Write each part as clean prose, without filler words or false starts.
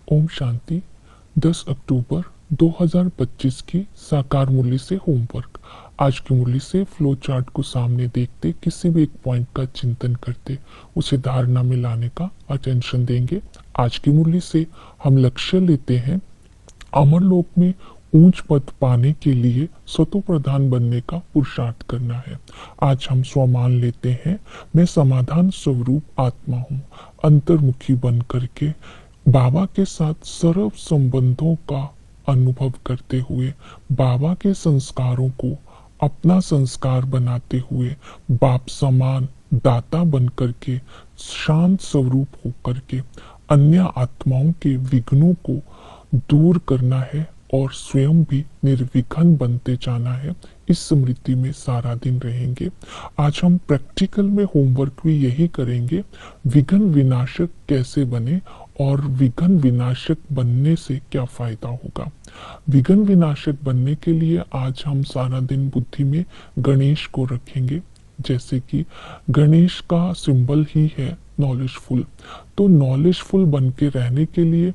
ओम शांति। 10 अक्टूबर 2025 की साकार मुरली से होमवर्क। आज की मुरली से फ्लो चार्ट को सामने देखते किसी भी एक पॉइंट का चिंतन करते उसे धारणा में लाने का अटेंशन देंगे। आज की मुरली से हम लक्ष्य लेते हैं अमरलोक में ऊंच पद पाने के लिए सतो प्रधान बनने का पुरुषार्थ करना है। आज हम स्वमान लेते हैं, मैं समाधान स्वरूप आत्मा हूँ। अंतर्मुखी बन करके बाबा के साथ सर्व संबंधों का अनुभव करते हुए बाबा के संस्कारों को अपना संस्कार बनाते हुए बाप समान दाता बन करके शांत स्वरूप होकर के अन्य आत्माओं के विघ्नों को दूर करना है और स्वयं भी निर्विघ्न बनते जाना है। इस स्मृति में सारा दिन रहेंगे। आज हम प्रैक्टिकल में होमवर्क भी यही करेंगे, विघ्न विनाशक कैसे बने और विघ्न विनाशक बनने से क्या फायदा होगा। विघ्न विनाशक बनने के लिए आज हम सारा दिन बुद्धि में गणेश को रखेंगे। जैसे कि गणेश का सिंबल ही है नॉलेजफुल, तो नॉलेजफुल बन के रहने के लिए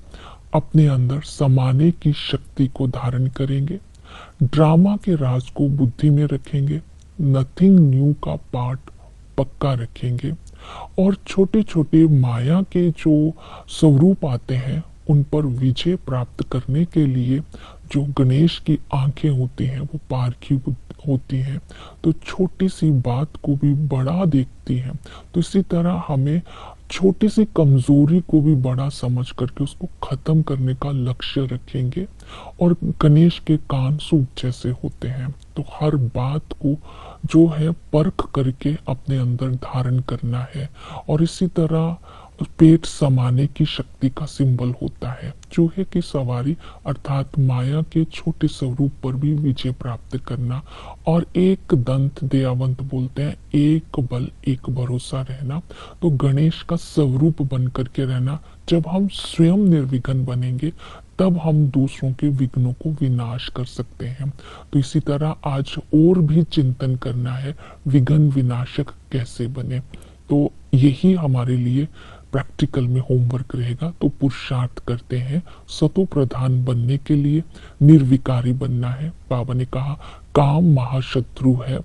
अपने अंदर समाने की शक्ति को धारण करेंगे। ड्रामा के राज को बुद्धि में रखेंगे। नथिंग न्यू का पार्ट पक्का रखेंगे और छोटे छोटे माया के जो स्वरूप आते हैं उन पर विजय प्राप्त करने के लिए जो गणेश की आंखें होती हैं वो पारखी होती हैं, तो छोटी सी बात को भी बड़ा देखती हैं। तो इसी तरह हमें छोटी सी कमजोरी को भी बड़ा समझ करके उसको खत्म करने का लक्ष्य रखेंगे। और गणेश के कान सूप जैसे होते हैं, तो हर बात को जो है परख करके अपने अंदर धारण करना है। और इसी तरह पेट समाने की शक्ति का सिंबल होता है। चूहे की सवारी अर्थात माया के छोटे स्वरूप पर भी विजय प्राप्त करना। और एक दंत दयावंत बोलते हैं, एक बल एक भरोसा रहना। तो गणेश का स्वरूप बन करके रहना। जब हम स्वयं निर्विघ्न बनेंगे तब हम दूसरों के विघ्नों को विनाश कर सकते हैं। तो इसी तरह आज और भी चिंतन करना है, विघ्न विनाशक कैसे बने। तो यही हमारे लिए प्रैक्टिकल में होमवर्क रहेगा। तो पुरुषार्थ करते हैं, सतो प्रधान बनने के लिए निर्विकारी बनना है। बाबा ने कहा काम महाशत्रु है।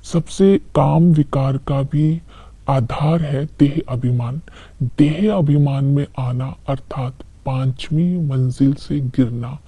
सबसे काम विकार का भी आधार है देह अभिमान। देह अभिमान में आना अर्थात पांचवी मंजिल से गिरना।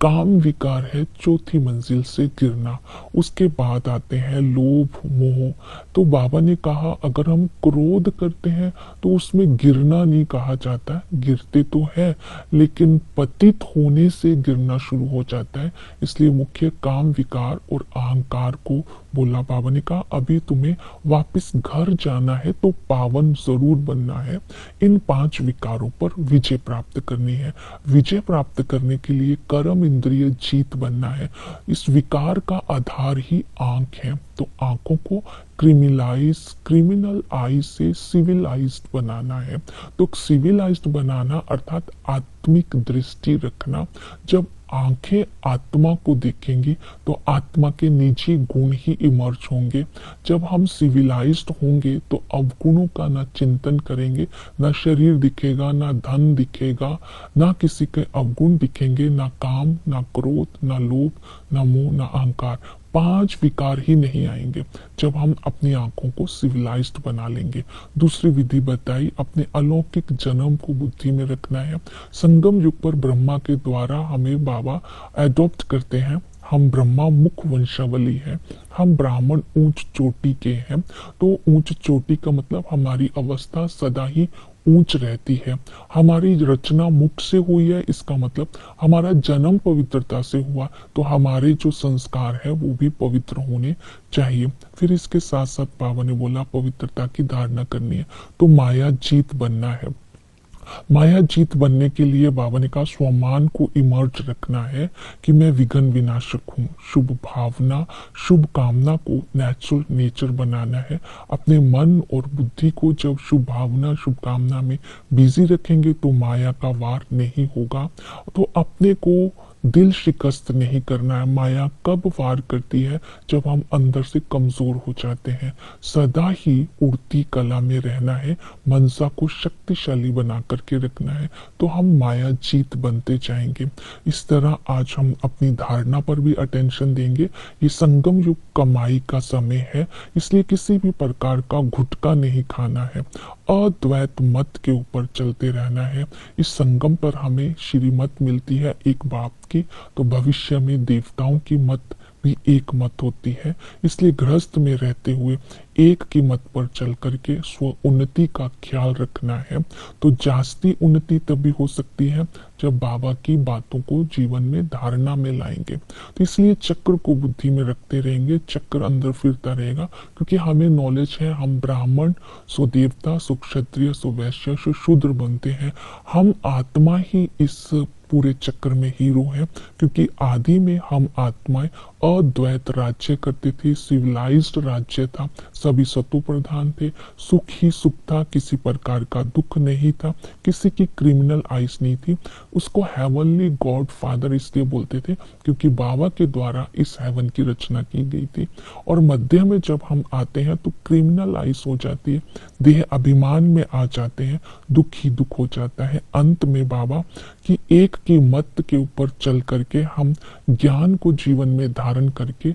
काम विकार है चौथी मंजिल से गिरना। उसके बाद आते हैं लोभ मोह। तो बाबा ने कहा अगर हम क्रोध करते हैं तो उसमें गिरना नहीं कहा जाता है, गिरते तो है लेकिन पतित होने से गिरना शुरू हो जाता है। इसलिए मुख्य काम विकार और अहंकार को बोला। बाबा ने कहा अभी तुम्हें वापस घर जाना है तो पावन जरूर बनना है। इन 5 विकारों पर विजय प्राप्त करनी है। विजय प्राप्त करने के लिए कर्म इंद्रिय जीत बनना है। इस विकार का आधार ही आंख है। तो आंखों को क्रिमिनल आई से सिविलाइज्ड बनाना है। तो सिविलाइज्ड बनाना अर्थात आत्मिक दृष्टि रखना। जब आंखें आत्मा को देखेंगी तो आत्मा के निजी गुण ही इमर्ज होंगे। जब हम सिविलाइज्ड होंगे तो अवगुणों का ना चिंतन करेंगे, ना शरीर दिखेगा, ना धन दिखेगा, ना किसी के अवगुण दिखेंगे, ना काम, ना क्रोध, ना लोभ, ना मोह, ना अहंकार। 5 विकार ही नहीं आएंगे जब हम अपनी आंखों को सिविलाइज्ड बना लेंगे। दूसरी विधि बताई, अपने अलौकिक जन्म को बुद्धि में रखना है। संगम युग पर ब्रह्मा के द्वारा हमें बाबा एडॉप्ट करते हैं। हम ब्रह्मा मुख वंशावली है, हम ब्राह्मण ऊंच चोटी के हैं। तो ऊंच चोटी का मतलब हमारी अवस्था सदा ही ऊंच रहती है। हमारी रचना मुख से हुई है, इसका मतलब हमारा जन्म पवित्रता से हुआ। तो हमारे जो संस्कार है वो भी पवित्र होने चाहिए। फिर इसके साथ साथ बाबा ने बोला पवित्रता की धारणा करनी है। तो माया जीत बनना है। माया जीत बनने के लिए बाबा ने कहा स्वमान को इमर्ज रखना है कि मैं विघ्न विनाशक हूँ। शुभ भावना शुभ कामना को नेचुरल नेचर बनाना है। अपने मन और बुद्धि को जब शुभ भावना शुभ कामना में बिजी रखेंगे तो माया का वार नहीं होगा। तो अपने को दिल शिकस्त नहीं करना है। माया कब वार करती है? जब हम अंदर से कमजोर हो जाते हैं। सदा ही उड़ती कला में रहना है, मनसा को शक्तिशाली बना करके रखना है, तो हम माया जीत बनते जाएंगे। इस तरह आज हम अपनी धारणा पर भी अटेंशन देंगे। ये संगम युग कमाई का समय है, इसलिए किसी भी प्रकार का गुटखा नहीं खाना है। अद्वैत मत के ऊपर चलते रहना है। इस संगम पर हमें श्रीमत मिलती है एक बाप की, तो भविष्य में देवताओं की मत भी एक मत होती है। इसलिए गृहस्थ में रहते हुए एक की मत पर चल करके स्व उन्नति का ख्याल रखना है। तो जास्ती उन्नति तभी हो सकती है जब बाबा की बातों को जीवन में धारणा में लाएंगे। तो इसलिए चक्र को बुद्धि में रखते रहेंगे, चक्र अंदर फिरता रहेगा, क्योंकि हमें नॉलेज है हम ब्राह्मण सो देवता सो क्षत्रिय सो वैश्य सो शूद्र बनते हैं। हम आत्मा ही इस पूरे चक्र में हीरो हैं, क्योंकि आदि में हम आत्माएं अद्वैत राज्य करते थे, सिविलाइज्ड राज्य था, सभी सतो प्रधान थे, सुख ही सुख था, किसी प्रकार का दुख नहीं था, किसी की क्रिमिनल आइस नहीं थी। उसको हेवनली गॉड फादर इसलिए बोलते थे क्योंकि बाबा के द्वारा इस हेवन की रचना की गई थी। और मध्य में जब हम आते हैं तो क्रिमिनल आइस हो जाती है, देह अभिमान में आ जाते हैं, दुख ही दुख हो जाता है। अंत में बाबा की एक की मत के ऊपर चल करके हम ज्ञान को जीवन में धारण करके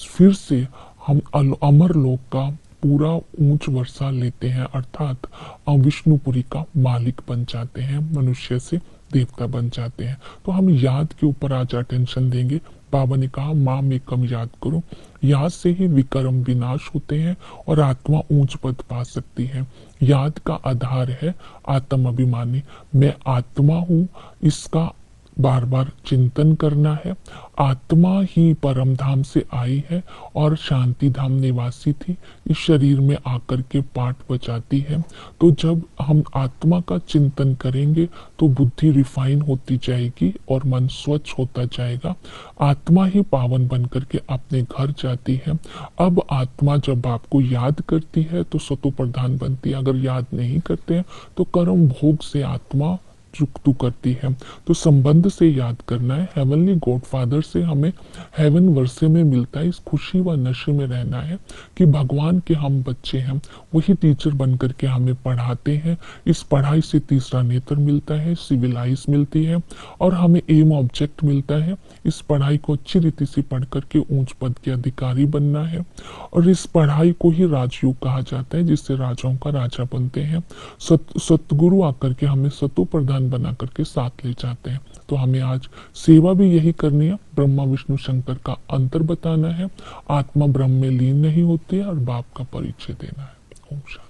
फिर से हम अमर लोक का पूरा ऊंच वर्षा लेते हैं, अर्थात विष्णुपुरी का मालिक बन जाते हैं, मनुष्य से देवता बन जाते हैं। तो हम याद के ऊपर आज अटेंशन देंगे। बाबा ने कहा माँ में कम याद करो, याद से ही विकर्म विनाश होते हैं और आत्मा ऊंच पद पा सकती है। याद का आधार है आत्म अभिमानी, मैं आत्मा हूँ, इसका बार बार चिंतन करना है। आत्मा ही परम धाम से आई है और शांति धाम निवासी थी, इस शरीर में आकर के पाठ बजाती है। तो जब हम आत्मा का चिंतन करेंगे तो बुद्धि रिफाइन होती जाएगी और मन स्वच्छ होता जाएगा। आत्मा ही पावन बन करके अपने घर जाती है। अब आत्मा जब आपको याद करती है तो सतो प्रधान बनती है, अगर याद नहीं करते हैं तो कर्म भोग से आत्मा चुकतू करती है। तो संबंध से याद करना है। हेवनली गॉड फादर से हमें हेवन वर्षे में मिलता है। इस खुशी व नशे में रहना है कि भगवान के हम बच्चे हैं, वही टीचर बन करके हमें पढ़ाते हैं। इस पढ़ाई से तीसरा नेत्र मिलता है, सिविलाइज मिलती है और हमें एम ऑब्जेक्ट मिलता है। इस पढ़ाई को अच्छी रीति से पढ़ करके ऊंच पद के अधिकारी बनना है और इस पढ़ाई को ही राजयोग कहा जाता है, जिससे राजाओं का राजा बनते हैं। सतगुरु आकर के हमें सतो प्रधान बना करके साथ ले जाते हैं। तो हमें आज सेवा भी यही करनी है, ब्रह्मा विष्णु शंकर का अंतर बताना है। आत्मा ब्रह्म में लीन नहीं होती है और बाप का परिचय देना है। ओम शांति।